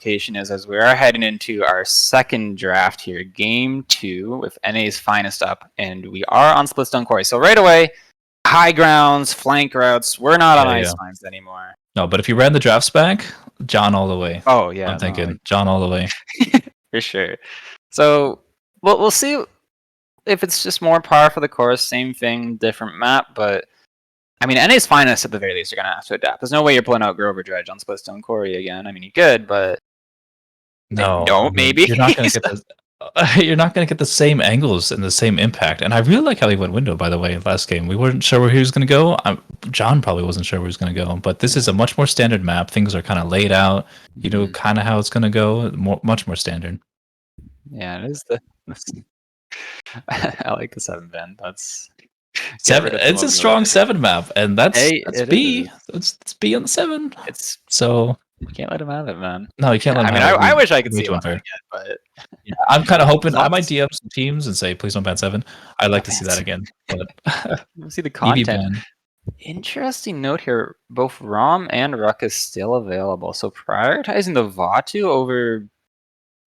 rotation is, as we are heading into our second draft here, Game 2 with NA's Finest up, and we are on Splitstone Quarry. So right away, high grounds, flank routes. We're not on ice mines anymore. No, but if you ran the drafts back, John all the way. Oh yeah, I'm thinking John all the way for sure. So we'll see if it's just more par for the course. Same thing, different map, but I mean, NA's Finest at the very least are gonna have to adapt. There's no way you're pulling out Grover Dredge on Splitstone Quarry again. I mean, you could, but maybe you're not gonna get the. You're not going to get the same angles and the same impact. And I really like how he went window, by the way, last game. We weren't sure where he was going to go. John probably wasn't sure where he was going to go. But this is a much more standard map. Things are kind of laid out. You know, kind of how it's going to go. Much more standard. Yeah, it is I like the 7 bend. That's... 7. It's a strong 7 map. And that's B. It's B on the 7. So... You can't let him have it, man. No, you can't let him have it. I wish I could see one again, but yeah, I'm kind of hoping I might DM some teams and say, please don't ban 7. I'd like to see that again. But we'll see the content. Interesting note here: both Rom and Ruck is still available, so prioritizing the Vatu over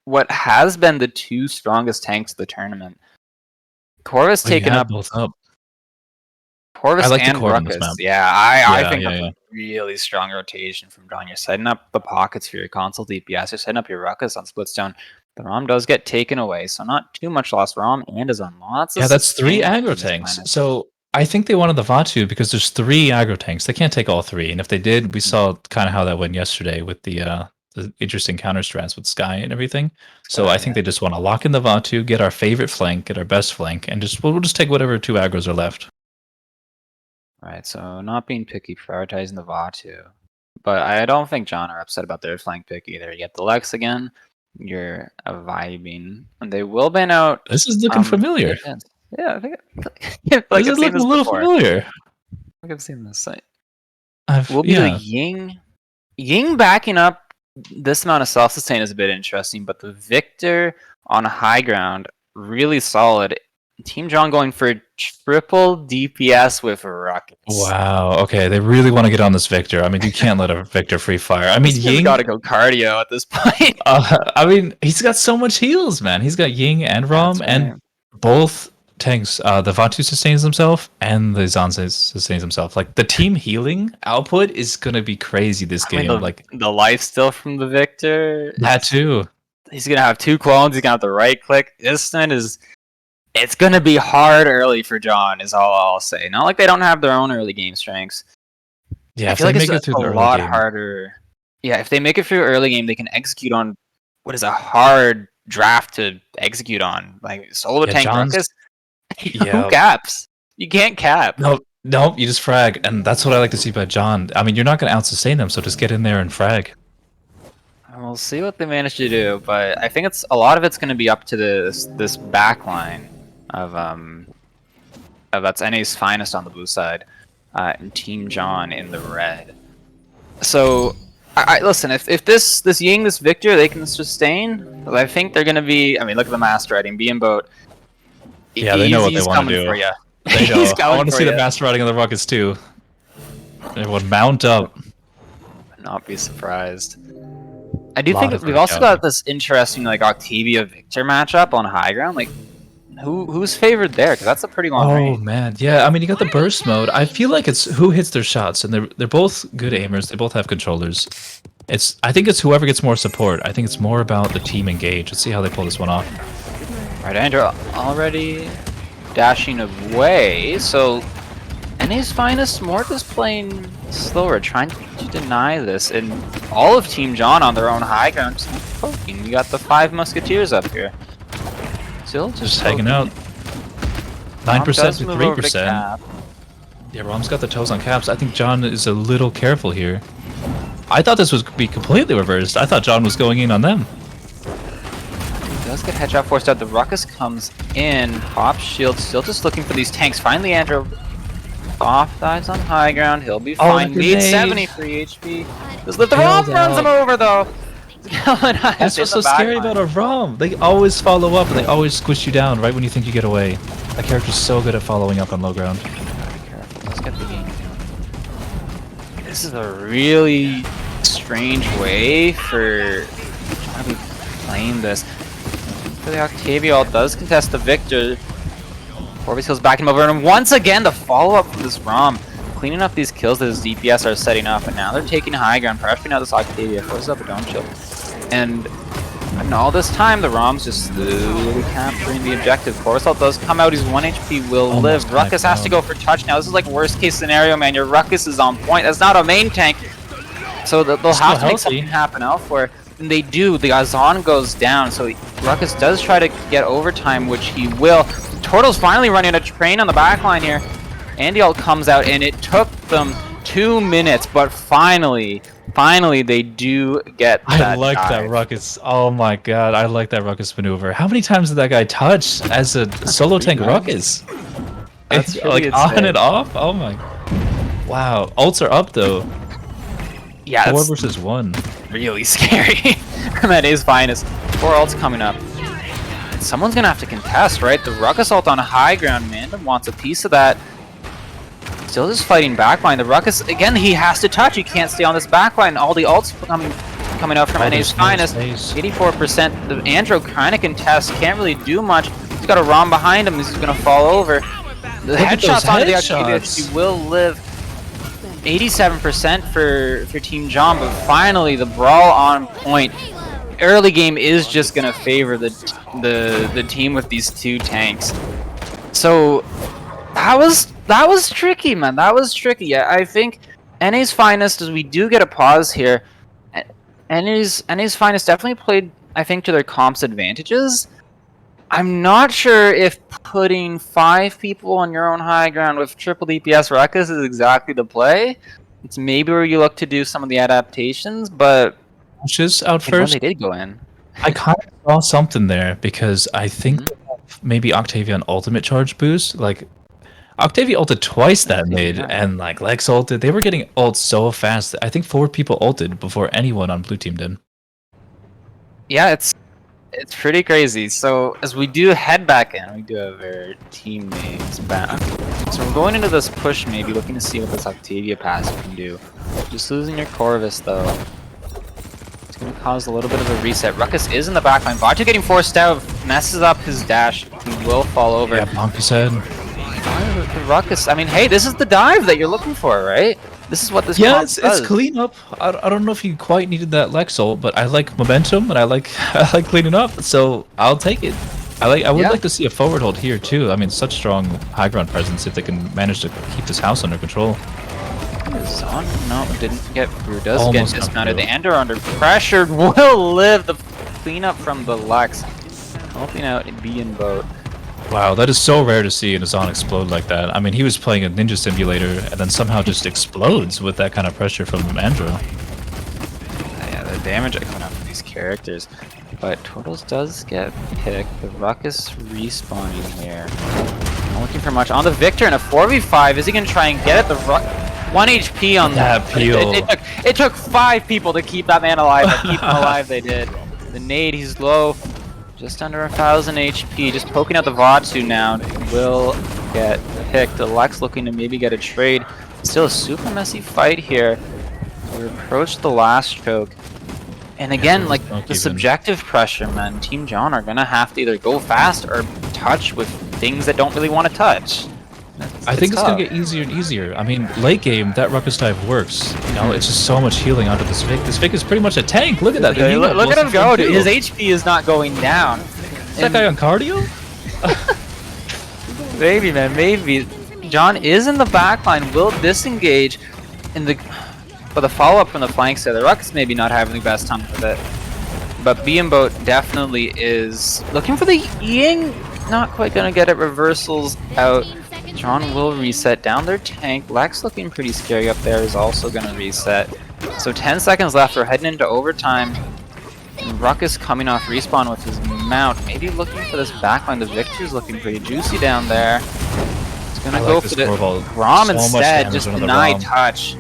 what has been the 2 strongest tanks of the tournament. Corvus taken up both up. Corvus like and Ruckus. I think that's a really strong rotation from John. You're setting up the pockets for your console DPS. You're setting up your Ruckus on Splitstone. The Rom does get taken away, so not too much loss. Rom and is on lots. That's 3 aggro tanks. So I think they wanted the Vatu because there's 3 aggro tanks. They can't take all 3, and if they did, we saw kind of how that went yesterday with the interesting counter strats with Sky and everything. So I think they just want to lock in the Vatu, get our favorite flank, get our best flank, and we'll just take whatever 2 aggros are left. Right, so not being picky, prioritizing the Vatu. But I don't think John are upset about their flank pick either. You get the Lex again, you're vibing, and they will ban out... This is looking familiar. Yeah, I think this is looking a little familiar. I think I've seen this site. Will be the Ying. Ying backing up this amount of self-sustain is a bit interesting, but the Victor on high ground, really solid. Team John going for triple DPS with Rockets. Wow. Okay, they really want to get on this Victor. I mean, you can't let a Victor free fire. I mean, Ying got to go cardio at this point. I mean, he's got so much heals, man. He's got Ying and Rom, and both tanks. The Vatu sustains himself, and the Zan sustains himself. Like the team healing output is gonna be crazy this game. Like the life steal from the Victor. That too. He's gonna have 2 clones. He's gonna have the right click. This thing is. It's going to be hard early for John, is all I'll say. Not like they don't have their own early game strengths. Yeah, I feel like it's a lot harder. Yeah, if they make it through early game, they can execute on what is a hard draft to execute on. Like, solo tank Ruckus, who caps? You can't cap. No, you just frag. And that's what I like to see by John. I mean, you're not going to out-sustain them, so just get in there and frag. We'll see what they manage to do, but I think a lot of it's going to be up to this back line. That's NA's Finest on the blue side, and Team John in the red. So, listen, if this Ying, this Victor, they can sustain, I think they're gonna be. I mean, look at the master riding, B and boat. Yeah, they know what they want to do. For you. They know. I want to see the master riding on the Rockets too. Everyone mount up. Not be surprised. I do think we've also got this interesting Octavia Victor matchup on high ground. Like, who's favored there? Because that's a pretty long range. Oh man, yeah. I mean, you got the burst mode. I feel like it's who hits their shots, and they're both good aimers. They both have controllers. I think it's whoever gets more support. I think it's more about the team engage. Let's see how they pull this one off. Right, Andrew already dashing away. So NA's Finest more just playing slower, trying to deny this, and all of Team John on their own high ground just poking. You got the 5 Musketeers up here. Still just hanging out. 9% to 3%. Yeah, Rom's got the toes on caps. I think John is a little careful here. I thought this would be completely reversed. I thought John was going in on them. He does get headshot forced out. The Ruckus comes in. Pop shield, still just looking for these tanks. Finally, Andrew off dives on high ground. He'll be fine. Needs 73 HP. Just lift the Rom runs him over though. That's what's so scary about a Rom. They always follow up and they always squish you down right when you think you get away. That character's so good at following up on low ground. Be careful. Let's get the game going. This is a really strange way for claim this. For the Octavia ult does contest the Victor. Corvus heals back him over, and once again the follow-up from this ROM. Cleaning up these kills that his DPS are setting up, and now they're taking high ground, pressuring out this Octavia, forces up a dome shield. And all this time, the ROM's just slowly capturing the objective. Corvus does come out, he's 1 HP, will live. Ruckus has to go for touch now. This is like worst case scenario, man. Your Ruckus is on point. That's not a main tank. So they'll have to make something happen elsewhere. And they do. The Azan goes down, so Ruckus does try to get overtime, which he will. Turtle's finally running a train on the backline here. Andy ult comes out, and it took them 2 minutes, but finally they do get that I like that Ruckus. Oh my god, I like that Ruckus maneuver. How many times did that guy touch as a solo tank Ruckus? That's really like insane. On and off? Oh my. Wow. Ults are up though. Yeah, 4 versus 1. Really scary. That is finest. 4 ults coming up. And someone's gonna have to contest, right? The Ruckus ult on high ground, Mandem wants a piece of that. Still just fighting backline. The Ruckus, again, he has to touch. He can't stay on this backline. All the ults coming out from NA's finest. 84%. The Andro kind of contest. Can't really do much. He's got a ROM behind him. He's going to fall over. The headshots onto the Octavia. He will live. 87% for Team John, but finally the brawl on point. Early game is just going to favor the team with these 2 tanks. So that was tricky, man. That was tricky. Yeah, I think NA's finest, as we do get a pause here, NA's finest definitely played, I think, to their comp's advantages. I'm not sure if putting 5 people on your own high ground with triple DPS Ruckus is exactly the play. It's maybe where you look to do some of the adaptations, but just out first, they did go in. I kind of saw something there because I think maybe Octavia an ultimate charge boost. Like Octavia ulted twice that mid, and like Lex ulted. They were getting ults so fast. I think 4 people ulted before anyone on blue team did. Yeah, it's pretty crazy. So as we do head back in, we do have our teammates back. So we're going into this push, maybe looking to see what this Octavia pass can do. Just losing your Corvus though. It's going to cause a little bit of a reset. Ruckus is in the backline. Vatu getting forced out, messes up his dash. He will fall over. Yeah, bonk his head. The Ruckus, I mean, hey, this is the dive that you're looking for, right? This is what this does. It's clean up. I don't know if you quite needed that Lex ult, but I like momentum and I like cleaning up, so I'll take it. I would like to see a forward hold here too. I mean, such strong high ground presence if they can manage to keep this house under control. Zon, no, didn't get through. Does get dismounted. The Ender under pressure will live. The cleanup from the Lex, helping out B in boat. Wow, that is so rare to see an Azan explode like that. I mean, he was playing a ninja simulator and then somehow just explodes with that kind of pressure from Andro. Yeah, the damage coming out from these characters. But Totals does get picked. The Ruckus respawning here. Not looking for much. On the Victor in a 4v5, is he going to try and get it? The 1 HP on that peel. It took 5 people to keep that man alive, but keep him alive they did. The nade, he's low. Just under 1,000 HP, just poking out the Vatu now. Will get picked. Lex looking to maybe get a trade. Still a super messy fight here. We approach the last choke. And again, like the subjective pressure, man. Team John are gonna have to either go fast or touch with things that don't really want to touch. I think it's gonna get easier and easier. I mean, late game, that Ruckus dive works. You know, it's just so much healing onto this Vic. This Vic is pretty much a tank. Look at that. Look at him go, dude. His HP is not going down. Is that guy on cardio? Maybe, man, maybe. John is in the backline, will disengage in the... But the follow-up from the flanks there, the Ruckus maybe not having the best time with it. But B and Boat definitely is looking for the Ying. Not quite gonna get it. Reversals out. John will reset down their tank. Lex looking pretty scary up there is also gonna reset. So 10 seconds left. We're heading into overtime. And Ruckus coming off respawn with his mount. Maybe looking for this backline. The Victor's looking pretty juicy down there. He's gonna go for the ROM instead. Just deny touch.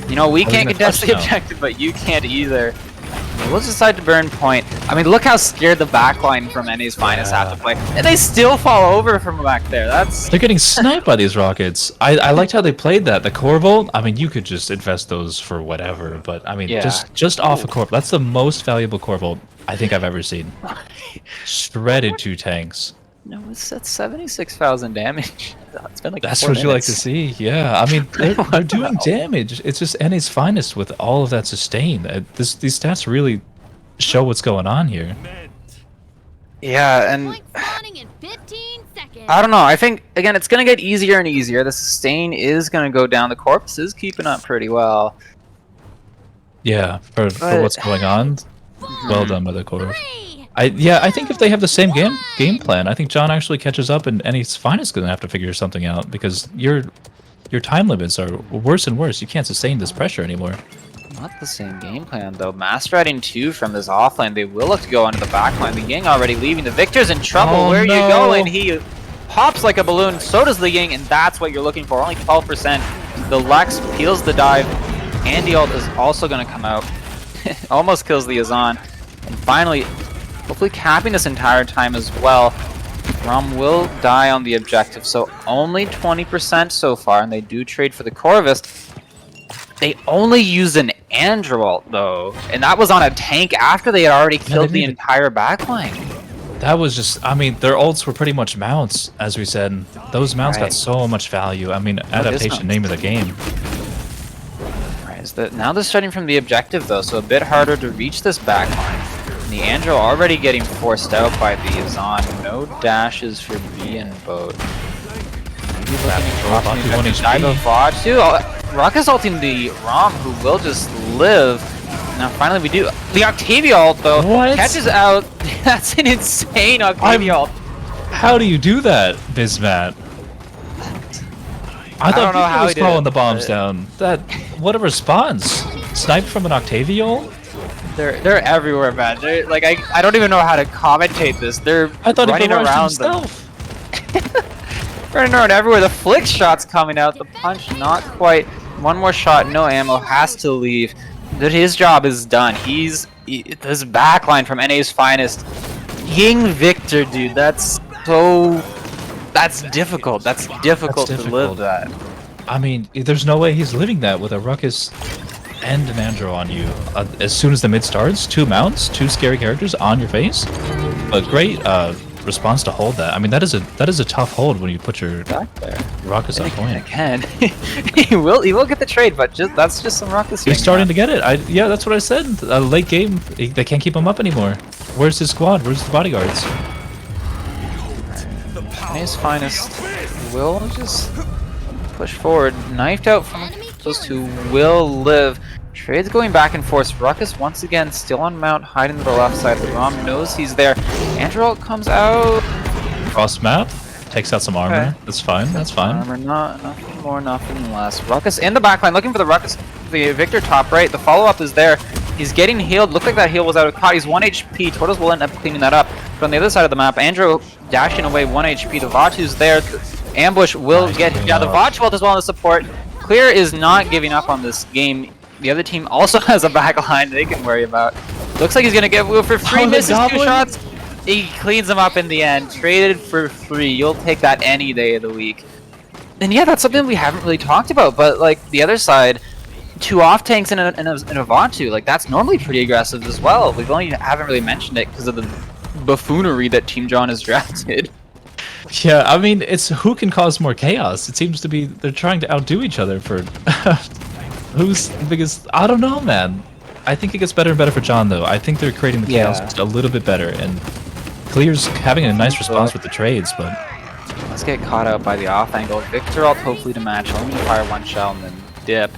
You know, we can't contest the objective, but you can't either. We'll decide to burn point. I mean, look how scared the backline from NA's finest have to play. And they still fall over from back there. They're getting sniped by these rockets. I liked how they played that. The Corvolt, I mean, you could just invest those for whatever, but I mean, just off a Corvolt. That's the most valuable Corvolt I think I've ever seen. Shredded 2 tanks. No, it's at 76,000 damage. It's been like That's 4 what you like to minutes. see. Yeah, I mean they're What the doing hell? damage. It's just NA's finest with all of that sustain. These stats really show what's going on here. Yeah, and Point spawning in 15 seconds. I don't know. I think again it's gonna get easier and easier. The sustain is gonna go down. The corpse is keeping up pretty well. Yeah, for But- what's going on. Well done by the core. 3, I think if they have the same game plan, I think John actually catches up and NA's finest gonna have to figure something out because your time limits are worse and worse. You can't sustain this pressure anymore. Not the same game plan though. Master riding 2 from this offlane. They will look to go onto the backline. The Ying already leaving. The Victor's in trouble. Oh, Where are you no. going? He pops like a balloon. So does the Ying, and that's what you're looking for. Only 12%. The Lex peels the dive. Andy ult is also going to come out. Almost kills the Azan. And finally, hopefully capping this entire time as well. Rom will die on the objective, so only 20% so far, and they do trade for the Corvus. They only use an Andrew ult though, and that was on a tank after they had already killed the entire backline. That was just, I mean, their ults were pretty much mounts, as we said. Those mounts Right. got so much value. I mean, adaptation, name of the game. Right, now they're starting from the objective though, so a bit harder to reach this backline. And the Andrew already getting forced out by the Azan. No dashes for B and boat. Maybe looking to dive a VOD too. Ruckus ulting the Rom, who will just live. Now finally we do. The Octavia ult though catches out. That's an insane Octavia ult. How do you do that, Bismat? I thought don't know how he was he did throwing it, the bombs but- down. What a response! Sniped from an Octavia ult? They're everywhere, man. They're like I don't even know how to commentate this. They're I thought running he barraged around them. himself. Running around everywhere. The flick shot's coming out. The punch not quite. One more shot, no ammo. Has to leave. But his job is done. This backline from NA's finest. Ying Victor, dude. That's difficult. That's difficult to live that. I mean, there's no way he's living that with a Ruckus and an Andrew on you. As soon as the mid starts, 2 mounts, 2 scary characters on your face. A great response to hold that. I mean, that is a tough hold when you put your Back there. Ruckus on point. Again, he will get the trade, but that's just some Ruckus. He's starting to get it. Yeah, that's what I said. Late game, they can't keep him up anymore. Where's his squad? Where's the bodyguards? NA's finest will just push forward. Knifed out from those 2 will live. Trades going back and forth. Ruckus once again still on mount, hiding to the left side. The Rom knows he's there. Andrew ult comes out. Cross map, takes out some armor. Okay. That's fine. That's fine. Armor, nothing more, nothing less. Ruckus in the backline, looking for the Ruckus. The Victor top right. The follow-up is there. He's getting healed. Looked like that heal was out of caught. He's 1 HP. Tortoise will end up cleaning that up. But on the other side of the map, Andrew dashing away 1 HP. The Vatu's there. Ambush will get. Yeah, the Vatu ult as well in the support. Clear is not giving up on this game. The other team also has a backline they can worry about. Looks like he's gonna get Will for free. Misses 2 shots. He cleans them up in the end. Traded for free. You'll take that any day of the week. And yeah, that's something we haven't really talked about. But like the other side, 2 off tanks and a Vatu, like that's normally pretty aggressive as well. We haven't really mentioned it because of the buffoonery that Team John has drafted. Yeah, I mean, it's who can cause more chaos. It seems to be they're trying to outdo each other for who's the biggest. I don't know, man. I think it gets better and better for John, though. I think they're creating the chaos just a little bit better, and Clear's having a nice response with the trades, but Let's get caught out by the off angle. Victor ult hopefully to match. Only to fire 1 shell and then dip.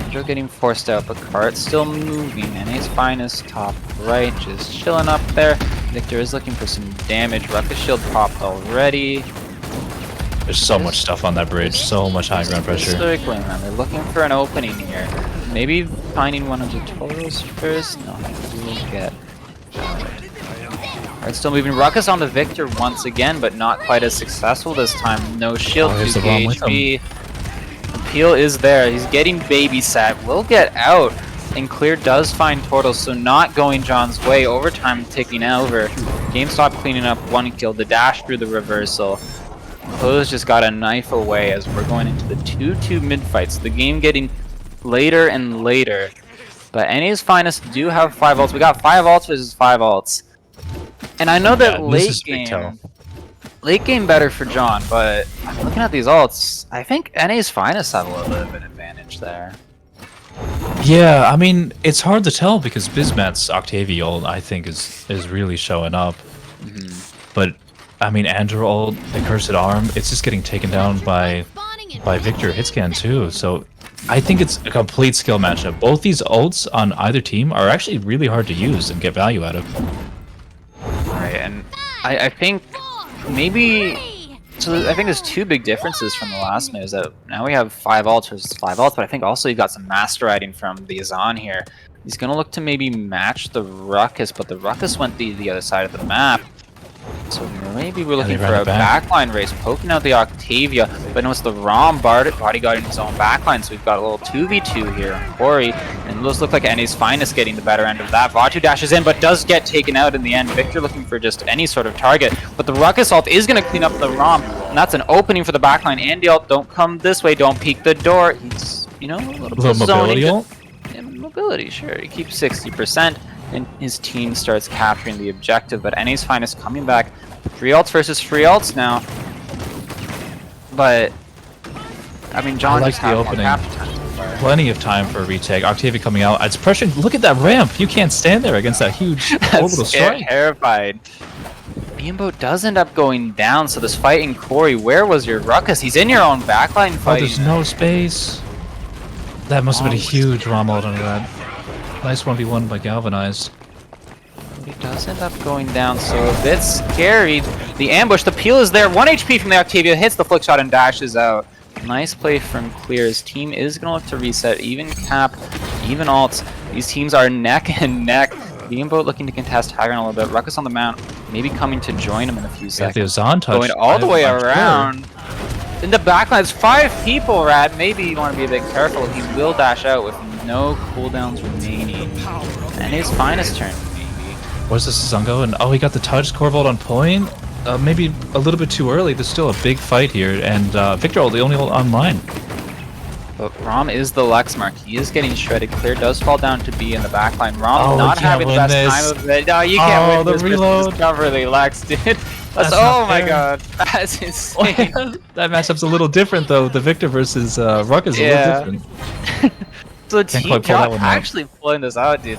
Andrew getting forced out, but Cart's still moving. NA's finest top right, just chilling up there. Victor is looking for some damage. Ruckus shield popped already. there's so much stuff on that bridge, so much high ground pressure. Circling around. They're looking for an opening here. Maybe finding one of the Toros first. No, we will get. Alright, still moving. Ruckus on the Victor once again, but not quite as successful this time. No shield, 2 HP. Peel is there. He's getting babysat. Will get out. And Clear does find Tortoise, so not going John's way. Overtime ticking over. GameStop cleaning up 1 kill. The dash through the reversal. Pose just got a knife away as we're going into the 2-2 mid fights. The game getting later and later. But NA's Finest do have 5 ults. We got 5 ults versus 5 ults. And I know that late game better for John, but looking at these ults, I think NA's Finest have a little bit of an advantage there. Yeah, I mean, it's hard to tell because Bismat's Octavia ult, I think, is really showing up. But, I mean, Andrew ult, the Cursed Arm, it's just getting taken down by Victor Hitscan too, so I think it's a complete skill matchup. Both these ults on either team are actually really hard to use and get value out of. Right, and I think maybe... So I think there's 2 big differences from the last move, is that now we have 5 ults versus 5 ults, but I think also you got some master riding from the Azan here. He's going to look to maybe match the Ruckus, but the Ruckus went the other side of the map. So maybe we're looking for a backline race, poking out the Octavia, but no, it's the Rom bodyguarding his own backline, so we've got a little 2v2 here on Corey, and those look like NA's Finest getting the better end of that. Vatu dashes in, but does get taken out in the end. Victor looking for just any sort of target, but the Ruckus ult is going to clean up the Rom, and that's an opening for the backline. Andy ult, don't come this way, don't peek the door. He's, you know, a little bit mobility ult? Yeah, mobility, sure. He keeps 60%. And his team starts capturing the objective, but NA's Finest coming back. 3 ults versus 3 ults now. But, I mean, John I like the opening. Plenty of time for a retake. Octavia coming out. It's pressuring. Look at that ramp. You can't stand there against that huge orbital strike. Terrified. Beamboat does end up going down, so this fight in Corey, where was your Ruckus? He's in your own backline fight. Oh, there's no space. That must have been a huge ROM ult under that. Nice 1v1 by Galvanized. He does end up going down, so a bit scary. The ambush, the peel is there. 1 HP from the Octavia, hits the flick shot and dashes out. Nice play from Clear. His team is going to look to reset. Even Cap, even ults. These teams are neck and neck. Beamboat looking to contest Haggard a little bit. Ruckus on the mount, maybe coming to join him in a few seconds. The Azan touch going all the way around. In the backline, it's 5 people, Rad. Maybe you want to be a bit careful. He will dash out with no cooldowns remaining. And his Finest turn, maybe. Where's this Azan going? Oh, he got the touch. Corvold on point. Maybe a little bit too early. There's still a big fight here. And Victor, the only online. But Rom is the Lexmark. He is getting shredded. Clear does fall down to B in the backline. Rom not having the best time of it. No, you can't win this reload. With Coverly Lex, dude. That's oh my god. That's insane. That matchup's a little different, though. The Victor versus Ruckus is a little different. So Team John actually pulling this out, dude.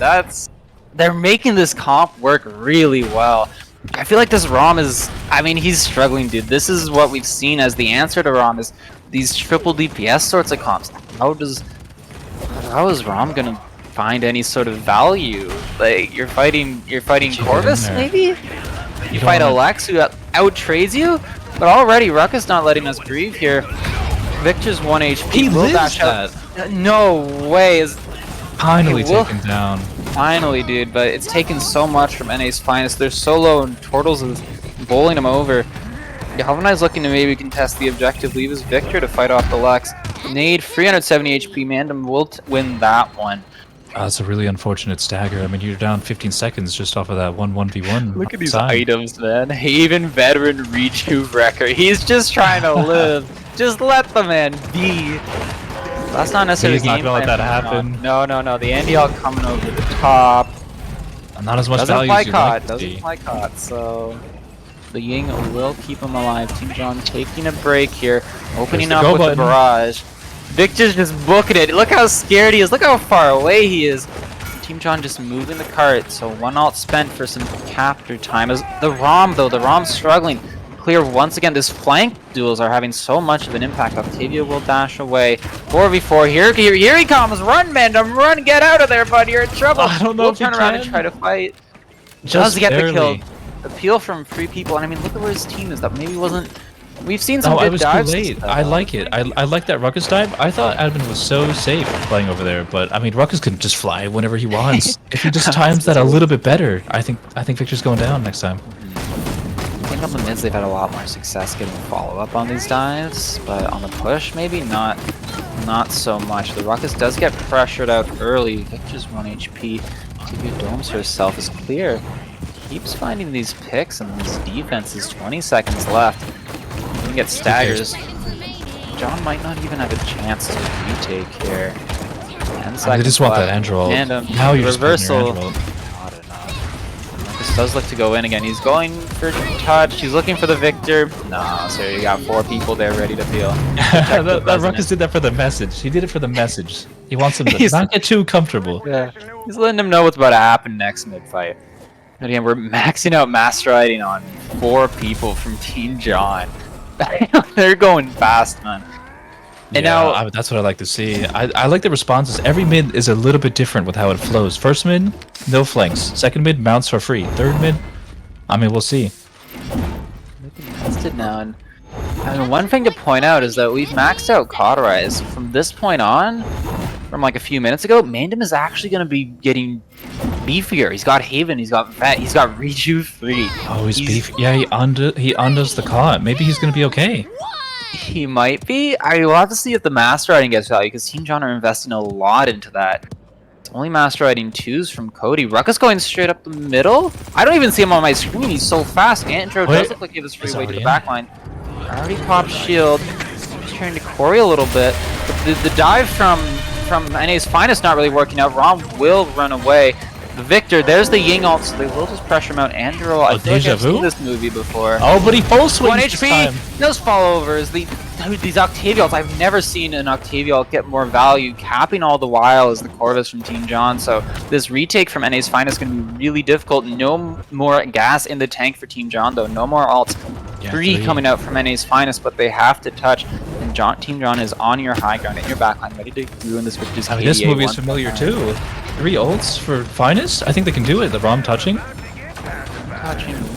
They're making this comp work really well. I feel like this Rom is, I mean, he's struggling, dude. This is what we've seen as the answer to Rom is these triple DPS sorts of comps. How is Rom gonna find any sort of value? Like you're fighting Corvus, maybe? You fight Alex who out-trades you? But already Ruckus not letting us breathe here. Victor's 1 HP. He will dash out. No way. Is finally taken down. Finally, dude, but it's taken so much from NA's Finest. They're so low, and Tortles is bowling him over. Galvanized looking to maybe contest the objective, leave his Victor to fight off the Lex. Nade, 370 HP, Mandem will win that one. That's a really unfortunate stagger. I mean, you're down 15 seconds just off of that 1v1. Look at these items, man. Even veteran Rejuve Wrecker. He's just trying to live. Just let the man be. That's not necessarily the game plan. He's not gonna let that happen. No. The Andy out coming over the top. Not as much value as you'd like to see. Doesn't fly caught, so the Ying will keep him alive. Team John taking a break here. Opening up with the barrage. Victor's just booking it. Look how scared he is. Look how far away he is. Team John just moving the cart. So 1 ult spent for some capture time. As the Rom, though, the Rom's struggling. Clear once again. This flank duels are having so much of an impact. Octavia will dash away. 4v4. Here he comes. Run, Mandem. Run. Get out of there, bud. You're in trouble. I don't know. We'll turn around and try to fight. Just get the kill. Appeal from 3 people. And I mean, look at where his team is. That maybe wasn't. We've seen some good dives. Too late. I like it. I like that Ruckus dive. I thought Admin was so safe playing over there, but I mean, Ruckus can just fly whenever he wants. If he just times that a little bit better, I think Victor's going down next time. I think on the mids they've had a lot more success getting follow-up on these dives, but on the push maybe not so much. The Ruckus does get pressured out early. Victor's 1 HP. TV domes herself is Clear. Keeps finding these picks and these defenses. 20 seconds left. He gets staggers. John might not even have a chance to retake here. 10 They seconds just want left. that Andrew ult. And Now you're just putting your reversal. Andrew ult. Not enough. This does look to go in again. He's going for touch. He's looking for the victor. No, so you got 4 people there ready to peel. that Ruckus did that for the message. He did it for the message. He wants him to not get too comfortable. Yeah, he's letting him know what's about to happen next mid-fight. And again, we're maxing out Master Riding on 4 people from Team John. They're going fast, man. And now that's what I like to see. I like the responses. Every mid is a little bit different with how it flows. First mid, no flanks. Second mid, mounts for free. Third mid, I mean, we'll see. Tested now, and I mean, one thing to point out is that we've maxed out Cauterize. From this point on, from like a few minutes ago, Mandem is actually going to be getting beefier. He's got Haven, he's got Vet, he's got Reju free. Oh, he's beefy. Yeah, he undoes the caught. Maybe he's going to be okay. He might be. I will have to see if the Master Riding gets value, because Team John are investing a lot into that. It's only Master Riding 2s from Cody. Ruckus going straight up the middle. I don't even see him on my screen. He's so fast. Andro does look like he has free way to the back line. Already popped shield. Just trying to Corey a little bit. But the dive from NA's Finest not really working out. Rom will run away. The Victor, there's the Ying ult, so they will just pressure him out. Andro, I feel like I've seen this movie before. Oh, but he full swings 1 this time. HP! Those fall overs. These Octavia ults, I've never seen an Octavia ult get more value. Capping all the while is the Corvus from Team John, so this retake from NA's Finest is going to be really difficult. No more gas in the tank for Team John, though. No more ults. Yeah, 3 coming out from NA's Finest, but they have to touch. And Team John is on your high ground, in your backline, ready to ruin this with just I mean, this movie is familiar too. 3 ults for Finest? I think they can do it. The Rom touching.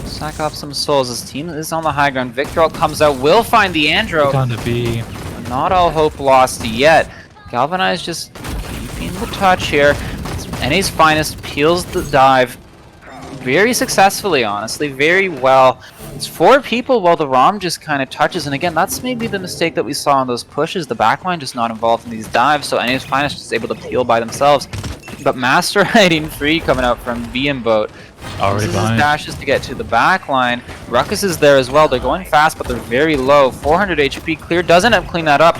Sack off some souls. His team is on the high ground. Victor ult comes out, will find the Andro. Gonna be. Not all hope lost yet. Galvanize just keeping the touch here. NA's Finest peels the dive very successfully, honestly, very well. It's 4 people while the Rom just kind of touches, and again, that's maybe the mistake that we saw on those pushes. The backline just not involved in these dives, so NA's Finest is able to peel by themselves. But Master Riding free coming out from VM Boat. Already behind. Dashes to get to the back line. Ruckus is there as well. They're going fast, but they're very low. 400 HP. Clear doesn't have clean that up.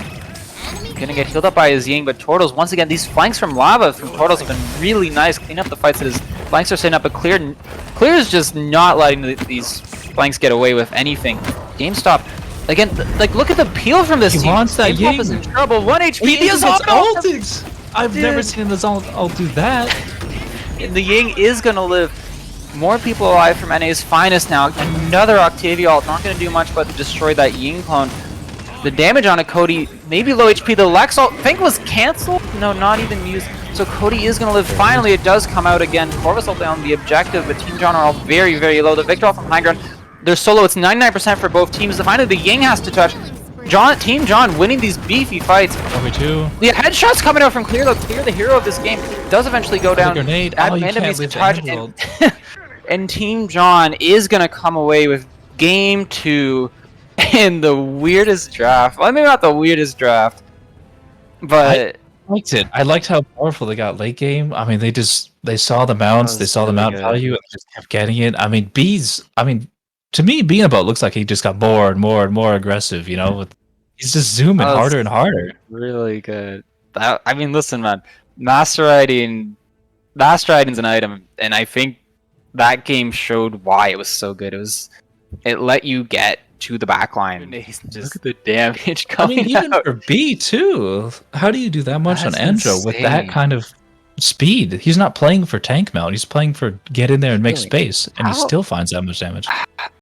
Gonna get healed up by his Ying, but Tortles, once again, these flanks from Lava from Tortles have been really nice. Clean up the fights that his flanks are setting up, but Clear is just not letting these flanks get away with anything. GameStop, again, like, look at the peel from this team. He wants that GameStop Ying. is in trouble. 1 HP. He is ulted. I've never seen this ult do that. And the Ying is gonna live. More people alive from NA's Finest now. Another Octavia ult, not gonna do much but destroy that Ying clone. The damage on a Cody, maybe low HP. The Lex ult, I think, was cancelled. No, not even used. So Cody is gonna live. Finally, it does come out again. Corvus ult down the objective, but Team John are all very, very low. The Victor ult from high ground, they're solo. It's 99% for both teams. Finally, the Ying has to touch. Team John winning these beefy fights. W2. The headshots coming out from Clear, though. Clear, the hero of this game, does eventually go down. Grenade. Add Oh, you Mandem can't needs to leave the touch, Andrew and, and Team John is gonna come away with game 2 in the weirdest draft. Well, maybe not the weirdest draft, but I liked it. I liked how powerful they got late game. I mean, they saw the mounts, they saw the mount value, and just kept getting it. I mean, to me, Beanabout looks like he just got more and more and more aggressive, you know? He's just zooming harder and harder. Really good. I mean, listen, man. Master Riding's an item, and I think that game showed why it was so good. It let you get to the backline. Just look at the damage coming even out. for B too. How do you do that much on Andro with that kind of speed? He's not playing for tank mount. He's playing for get in there and make space, and he still finds that much damage.